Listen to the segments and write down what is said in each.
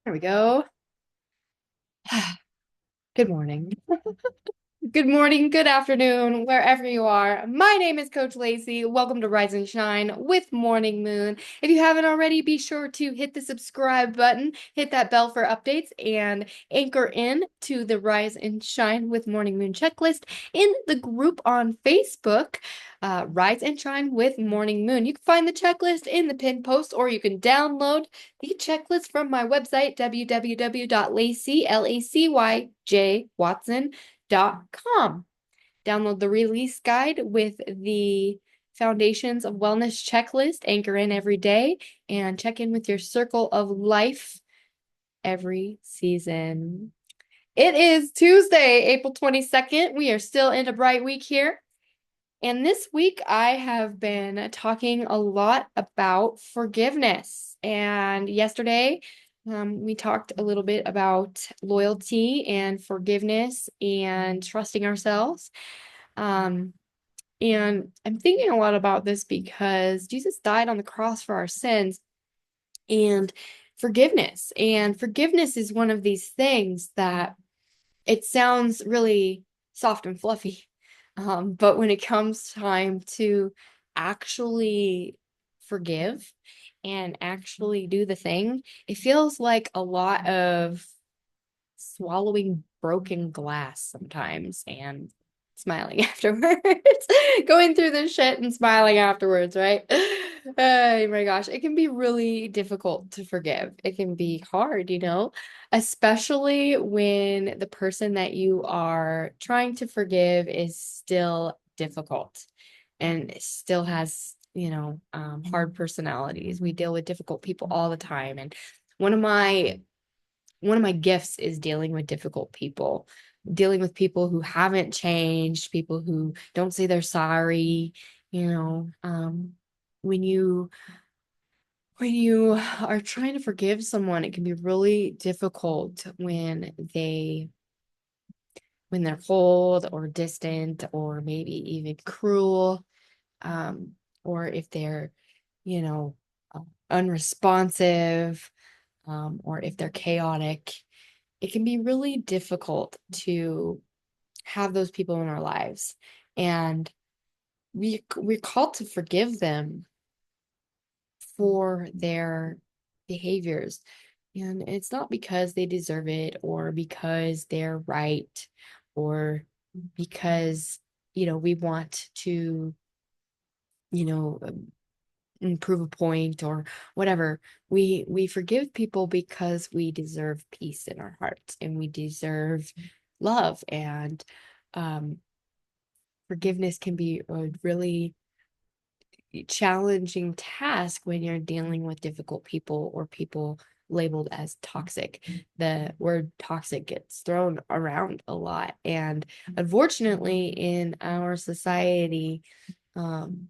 There we go. Good morning. Good morning, good afternoon, wherever you are. My name is Coach Lacey. Welcome to Rise and Shine with Morning Moon. If you haven't already, be sure to hit the subscribe button, hit that bell for updates, and anchor in to the Rise and Shine with Morning Moon checklist in the group on Facebook, Rise and Shine with Morning Moon. You can find the checklist in the pinned post, or you can download the checklist from my website, www.lacyjwatson.com. Download the release guide with the Foundations of Wellness checklist, anchor in every day, and check in with your circle of life every season. It is Tuesday, April 22nd. We are still in a bright week here. And this week, I have been talking a lot about forgiveness. And yesterday, we talked a little bit about loyalty and forgiveness and trusting ourselves. And I'm thinking a lot about this because Jesus died on the cross for our sins and forgiveness. And forgiveness is one of these things that it sounds really soft and fluffy. But when it comes time to actually forgive and actually do the thing, it feels like a lot of swallowing broken glass sometimes and smiling afterwards. Going through this shit and smiling afterwards, right? Oh my gosh, it can be really difficult to forgive. It can be hard, especially when the person that you are trying to forgive is still difficult and still has, hard personalities. We deal with difficult people all the time. And one of my one of my gifts is dealing with difficult people, dealing with people who haven't changed, people who don't say they're sorry. You know, when you are trying to forgive someone, it can be really difficult when they're cold or distant or maybe even cruel, um, or if they're, you know, unresponsive, or if they're chaotic. It can be really difficult to have those people in our lives. And we're called to forgive them for their behaviors. And it's not because they deserve it or because they're right or because, we want to, you know, prove a point or whatever. We forgive people because we deserve peace in our hearts and we deserve love. And um forgiveness can be a really challenging task when you're dealing with difficult people or people labeled as toxic. The word toxic gets thrown around a lot, and unfortunately in our society, um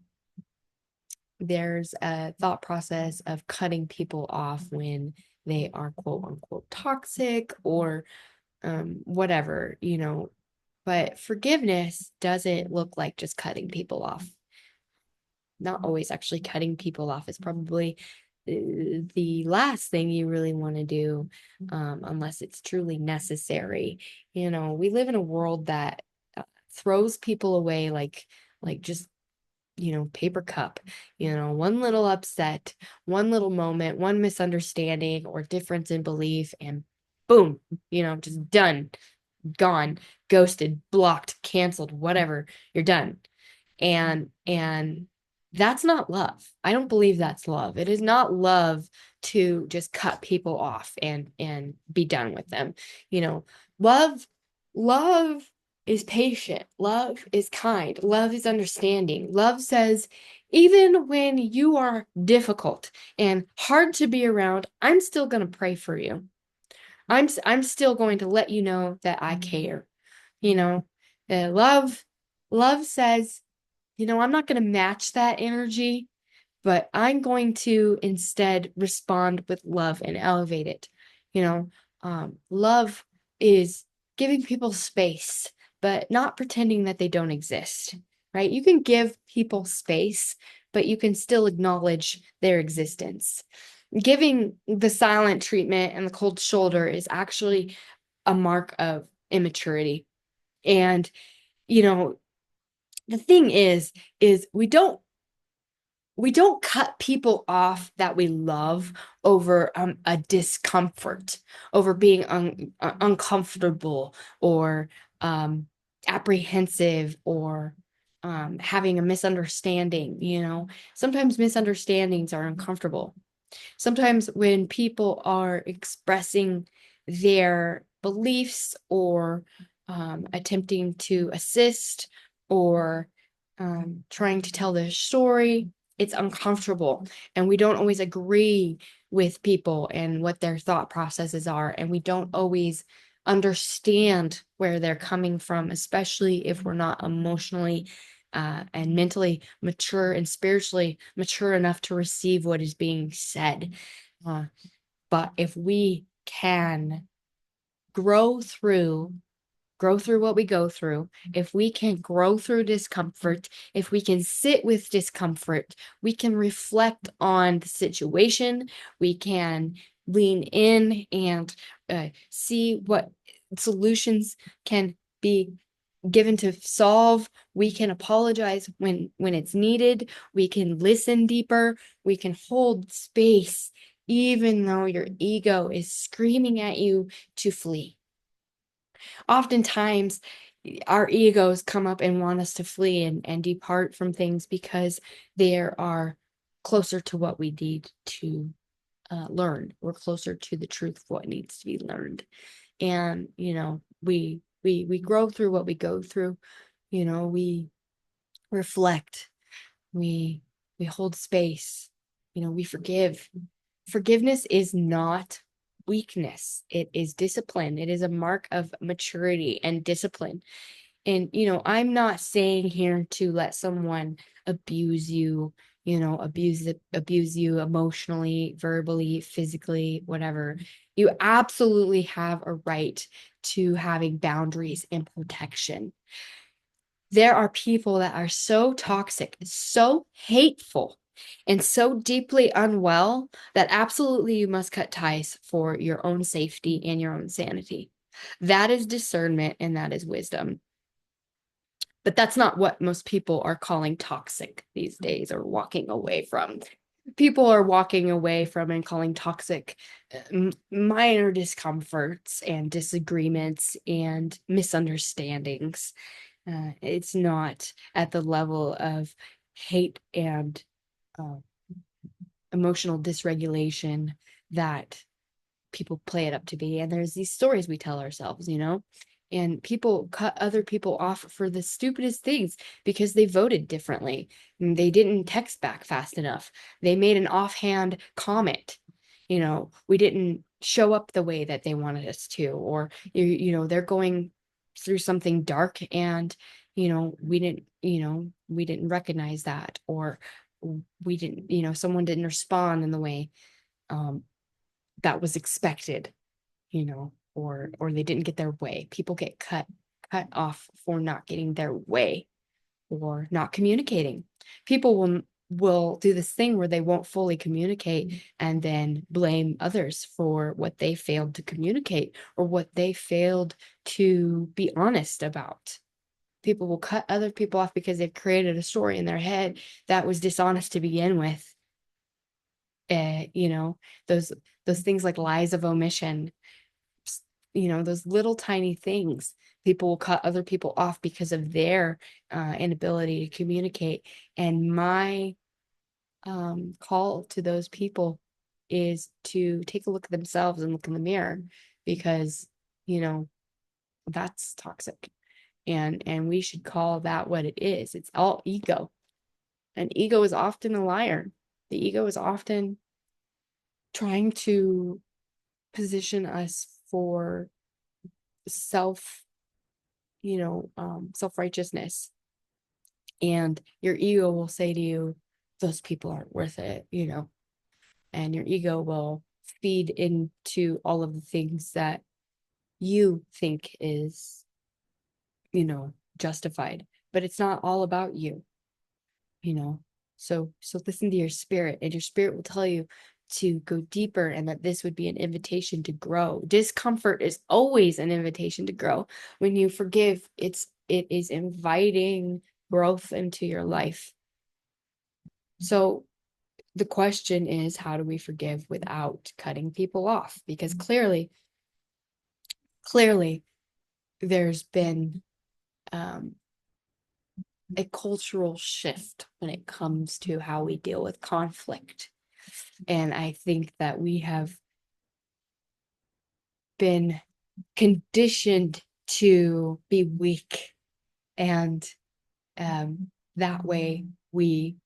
there's a thought process of cutting people off when they are quote unquote toxic or whatever, but forgiveness doesn't look like just cutting people off. Not always. Actually, cutting people off is probably the last thing you really want to do, unless it's truly necessary. We live in a world that throws people away like just paper cup. One little upset, one little moment, one misunderstanding or difference in belief, and boom, just done, gone, ghosted, blocked, canceled, whatever, you're done. And that's not love. I don't believe that's love. It is not love to just cut people off and be done with them. Love love is patient. Love is kind. Love is understanding. Love says, even when you are difficult and hard to be around, I'm still going to pray for you. I'm still going to let you know that I care. You know, love says, I'm not going to match that energy, but I'm going to instead respond with love and elevate it. Love is giving people space, but not pretending that they don't exist, right? You can give people space, but you can still acknowledge their existence. Giving the silent treatment and the cold shoulder is actually a mark of immaturity. And, you know, the thing is we don't cut people off that we love over a discomfort, over being uncomfortable or apprehensive or having a misunderstanding. Sometimes misunderstandings are uncomfortable. Sometimes when people are expressing their beliefs or attempting to assist or trying to tell their story, it's uncomfortable. And we don't always agree with people and what their thought processes are. And we don't always understand where they're coming from, especially if we're not emotionally and mentally mature and spiritually mature enough to receive what is being said. But if we can grow through what we go through, if we can grow through discomfort, if we can sit with discomfort, we can reflect on the situation, we can lean in and see what solutions can be given to solve. We can apologize when it's needed. We can listen deeper. We can hold space even though your ego is screaming at you to flee. Oftentimes our egos come up and want us to flee and depart from things because they are closer to what we need to learn. We're closer to the truth of what needs to be learned. And we grow through what we go through. We reflect, we hold space, we forgive. Forgiveness is not weakness. It is discipline. It is a mark of maturity and discipline. And I'm not saying here to let someone abuse you, abuse you emotionally, verbally, physically, whatever. You absolutely have a right to having boundaries and protection. There are people that are so toxic, so hateful, and so deeply unwell that absolutely you must cut ties for your own safety and your own sanity. That is discernment and that is wisdom. But that's not what most people are calling toxic these days or walking away from. People are walking away from and calling toxic minor discomforts and disagreements and misunderstandings. It's not at the level of hate and uh, emotional dysregulation that people play it up to be. And there's these stories we tell ourselves, and people cut other people off for the stupidest things because they voted differently. And they didn't text back fast enough. They made an offhand comment. We didn't show up the way that they wanted us to, or, they're going through something dark and, we didn't recognize that, or we didn't, someone didn't respond in the way that was expected, or they didn't get their way. People get cut off for not getting their way or not communicating. People will do this thing where they won't fully communicate and then blame others for what they failed to communicate or what they failed to be honest about. People will cut other people off because they've created a story in their head that was dishonest to begin with. You know, those things like lies of omission, those little tiny things. People will cut other people off because of their inability to communicate. And my call to those people is to take a look at themselves and look in the mirror, because that's toxic, and we should call that what it is. It's all ego, and ego is often a liar. The ego is often trying to position us for self self-righteousness, and your ego will say to you, those people aren't worth it, and your ego will feed into all of the things that you think is justified, but it's not all about you. So listen to your spirit, and your spirit will tell you to go deeper, and that this would be an invitation to grow. Discomfort is always an invitation to grow. When you forgive, it is inviting growth into your life. So the question is, how do we forgive without cutting people off? Because clearly there's been a cultural shift when it comes to how we deal with conflict. And I think that we have been conditioned to be weak, and that way we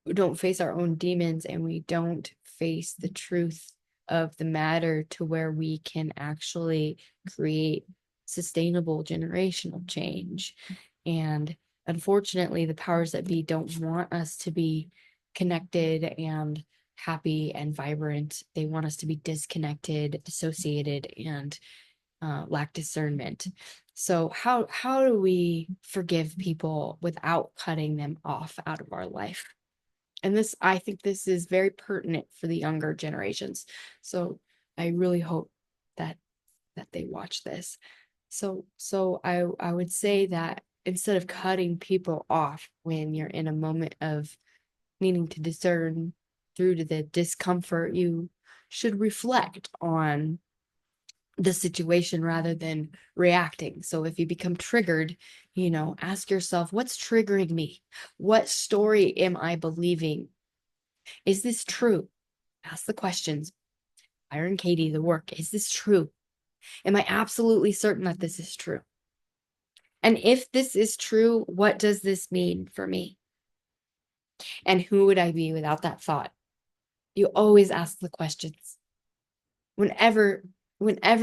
don't face our own demons, and we don't face the truth of the matter to where we can actually create sustainable generational change. And unfortunately, the powers that be don't want us to be connected and happy and vibrant. They want us to be disconnected, dissociated, and lack discernment. So how do we forgive people without cutting them off out of our life? And this, I think this is very pertinent for the younger generations. So I really hope that they watch this. So I would say that instead of cutting people off when you're in a moment of needing to discern through to the discomfort, you should reflect on the situation rather than reacting. So if you become triggered, ask yourself, what's triggering me? What story am I believing? Is this true? Ask the questions. Byron Katie, the work. Is this true? Am I absolutely certain that this is true? And if this is true, what does this mean for me? And who would I be without that thought? You always ask the questions. Whenever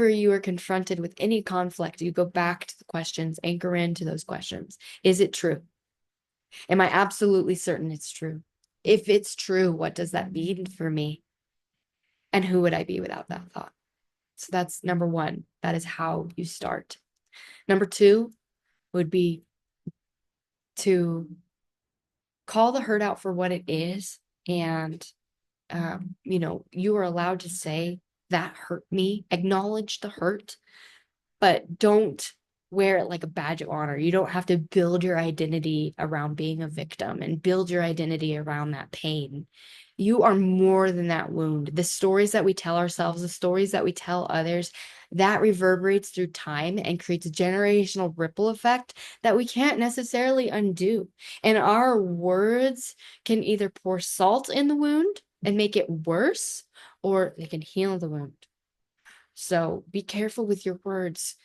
you are confronted with any conflict, you go back to the questions, anchor into those questions. Is it true? Am I absolutely certain it's true? If it's true, what does that mean for me? And who would I be without that thought? So that's number one. That is how you start. Number two would be to call the hurt out for what it is. And, you are allowed to say, that hurt me. Acknowledge the hurt, but don't wear it like a badge of honor. You don't have to build your identity around being a victim and build your identity around that pain. You are more than that wound. The stories that we tell ourselves, the stories that we tell others, that reverberates through time and creates a generational ripple effect that we can't necessarily undo. And our words can either pour salt in the wound and make it worse, or they can heal the wound. So be careful with your words.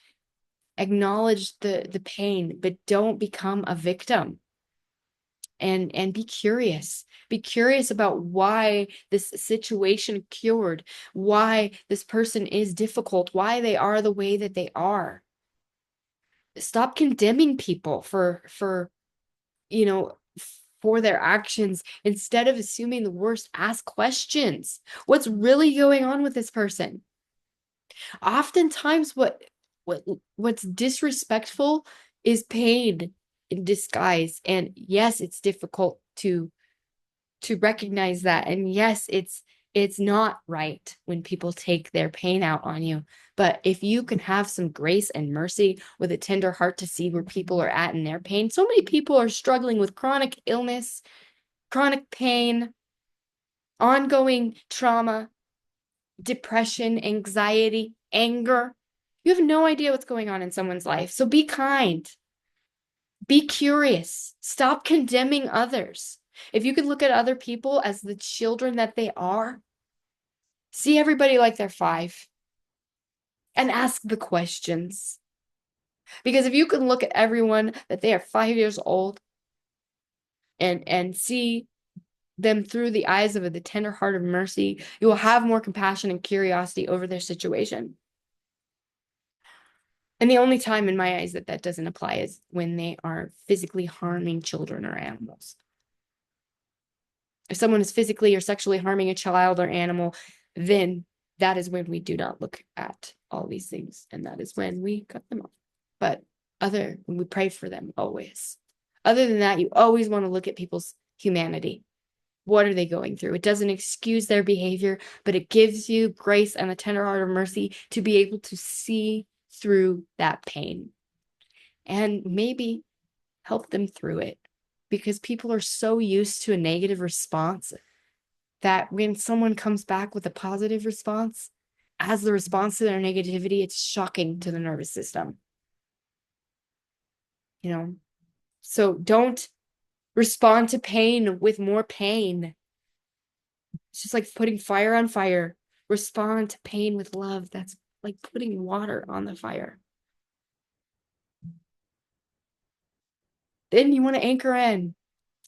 Acknowledge the pain, but don't become a victim. And be curious. Be curious about why this situation cured, why this person is difficult, why they are the way that they are. Stop condemning people for their actions. Instead of assuming the worst, ask questions. What's really going on with this person? Oftentimes what's disrespectful is pain in disguise. And yes, it's difficult to recognize that. And yes, it's not right when people take their pain out on you. But if you can have some grace and mercy with a tender heart to see where people are at in their pain. So many people are struggling with chronic illness, chronic pain, ongoing trauma, depression, anxiety, anger. You have no idea what's going on in someone's life. So be kind. Be curious. Stop condemning others. If you could look at other people as the children that they are, see everybody like they're 5 and ask the questions. Because if you can look at everyone that they are 5 years old and see them through the eyes of the tender heart of mercy, you will have more compassion and curiosity over their situation. And the only time in my eyes that doesn't apply is when they are physically harming children or animals. If someone is physically or sexually harming a child or animal, then that is when we do not look at all these things. And that is when we cut them off. But when we pray for them always. Other than that, you always want to look at people's humanity. What are they going through? It doesn't excuse their behavior, but it gives you grace and a tender heart of mercy to be able to see through that pain and maybe help them through it, because people are so used to a negative response that when someone comes back with a positive response as the response to their negativity, it's shocking to the nervous system. So don't respond to pain with more pain. It's just like putting fire on fire. Respond to pain with love. That's like putting water on the fire. Then you want to anchor in.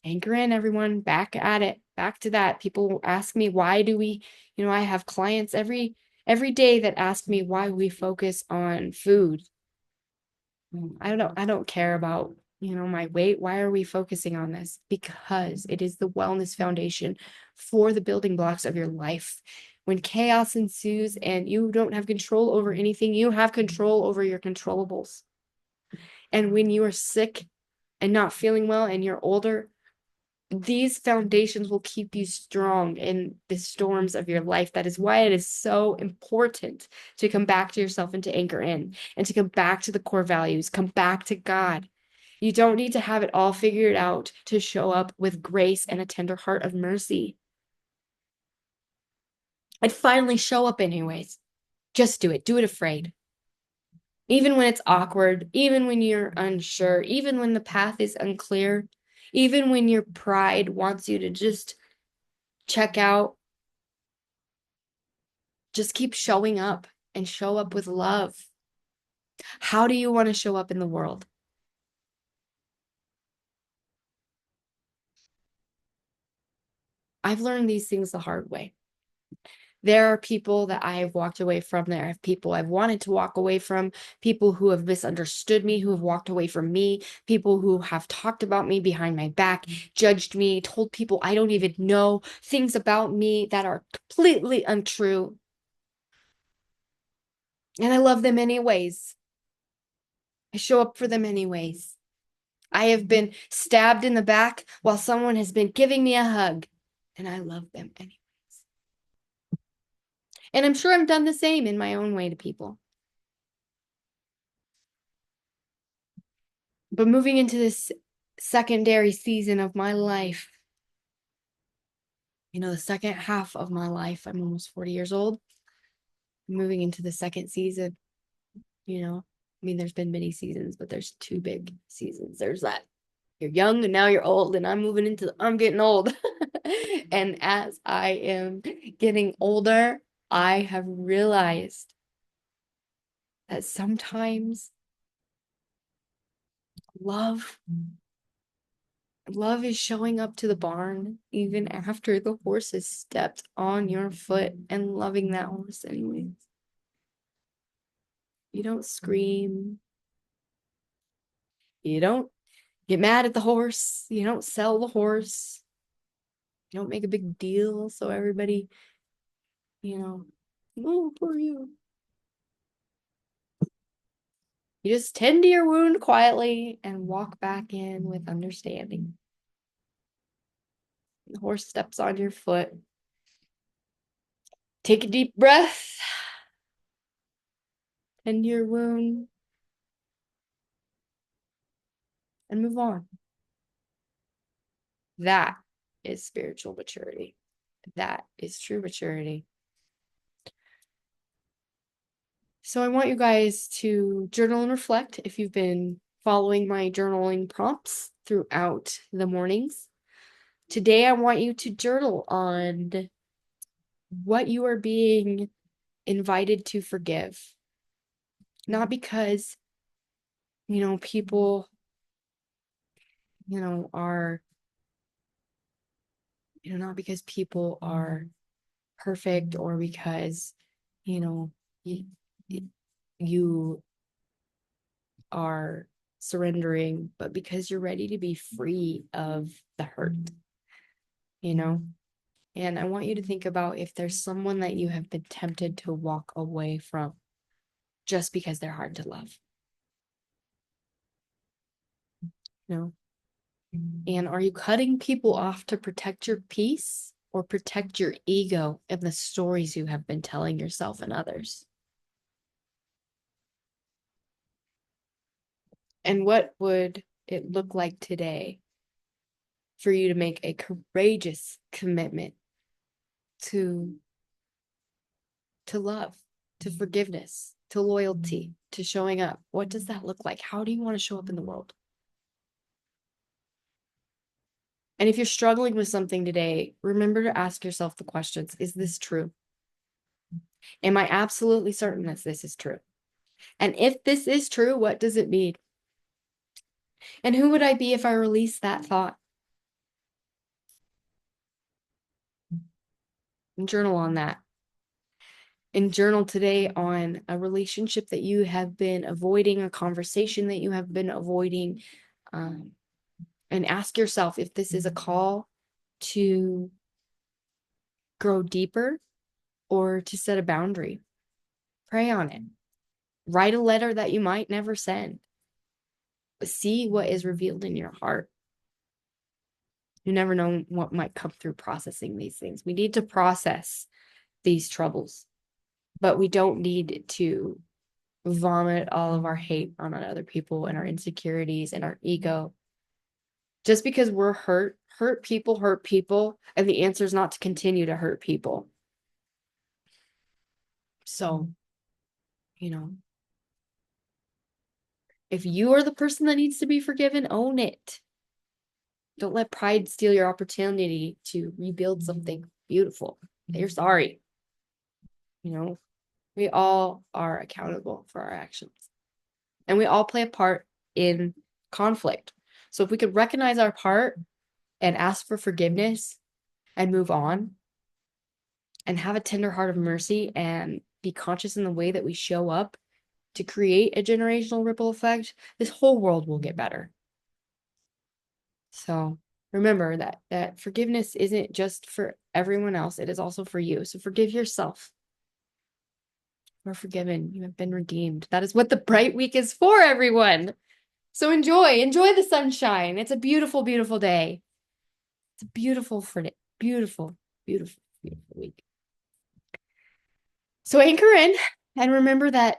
Anchor in, everyone. Back at it. Back to that. People ask me, why do we, I have clients every day that ask me why we focus on food. I don't care about, my weight. Why are we focusing on this? Because it is the wellness foundation for the building blocks of your life. When chaos ensues and you don't have control over anything, you have control over your controllables. And when you are sick and not feeling well and you're older, these foundations will keep you strong in the storms of your life. That is why it is so important to come back to yourself and to anchor in and to come back to the core values, come back to God. You don't need to have it all figured out to show up with grace and a tender heart of mercy. I'd finally show up anyways. Just do it. Do it afraid. Even when it's awkward, even when you're unsure, even when the path is unclear, even when your pride wants you to just check out, just keep showing up and show up with love. How do you want to show up in the world? I've learned these things the hard way. There are people that I have walked away from. There are people I've wanted to walk away from, people who have misunderstood me, who have walked away from me, people who have talked about me behind my back, judged me, told people I don't even know things about me that are completely untrue. And I love them anyways. I show up for them anyways. I have been stabbed in the back while someone has been giving me a hug, and I love them anyways. And I'm sure I've done the same in my own way to people. But moving into this secondary season of my life, the second half of my life, I'm almost 40 years old, moving into the second season, there's been many seasons, but there's two big seasons. There's that you're young and now you're old, and I'm getting old. And as I am getting older, I have realized that sometimes love is showing up to the barn even after the horse has stepped on your foot and loving that horse anyways. You don't scream. You don't get mad at the horse. You don't sell the horse. You don't make a big deal so everybody, oh, poor you. You just tend to your wound quietly and walk back in with understanding. The horse steps on your foot. Take a deep breath. Tend to your wound. And move on. That is spiritual maturity. That is true maturity. So I want you guys to journal and reflect if you've been following my journaling prompts throughout the mornings. Today, I want you to journal on what you are being invited to forgive. Not because, people, are, not because people are perfect or because, you, you are surrendering, but because you're ready to be free of the hurt, And I want you to think about if there's someone that you have been tempted to walk away from just because they're hard to love. And are you cutting people off to protect your peace or protect your ego and the stories you have been telling yourself and others? And what would it look like today for you to make a courageous commitment to love, to forgiveness, to loyalty, to showing up? What does that look like? How do you want to show up in the world? And if you're struggling with something today, remember to ask yourself the questions. Is this true? Am I absolutely certain that this is true? And if this is true, what does it mean? And who would I be if I released that thought? And journal on that. And journal today on a relationship that you have been avoiding, a conversation that you have been avoiding. And ask yourself if this is a call to grow deeper or to set a boundary. Pray on it. Write a letter that you might never send. See what is revealed in your heart. You never know what might come through processing these things. We need to process these troubles, but we don't need to vomit all of our hate on other people and our insecurities and our ego. Just because we're hurt people, and the answer is not to continue to hurt people. So, if you are the person that needs to be forgiven, own it. Don't let pride steal your opportunity to rebuild something beautiful. You're sorry. We all are accountable for our actions. And we all play a part in conflict. So if we could recognize our part and ask for forgiveness and move on and have a tender heart of mercy and be conscious in the way that we show up to create a generational ripple effect, this whole world will get better. So remember that forgiveness isn't just for everyone else. It is also for you. So forgive yourself. You are forgiven. You have been redeemed. That is what the Bright Week is for, everyone. So enjoy the sunshine. It's a beautiful, beautiful day. It's a beautiful, beautiful, beautiful, beautiful week. So anchor in and remember that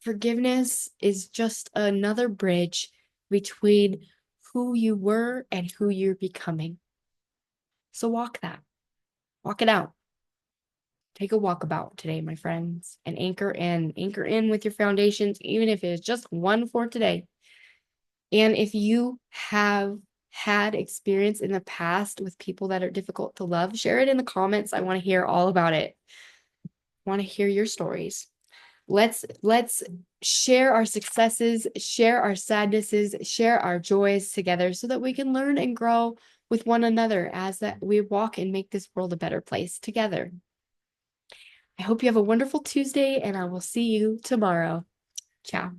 forgiveness is just another bridge between who you were and who you're becoming. So walk it out. Take a walkabout today, my friends, and anchor in with your foundations, even if it is just one for today. And if you have had experience in the past with people that are difficult to love, share it in the comments. I want to hear all about it. I want to hear your stories. Let's share our successes, share our sadnesses, share our joys together so that we can learn and grow with one another as that we walk and make this world a better place together. I hope you have a wonderful Tuesday, and I will see you tomorrow. Ciao.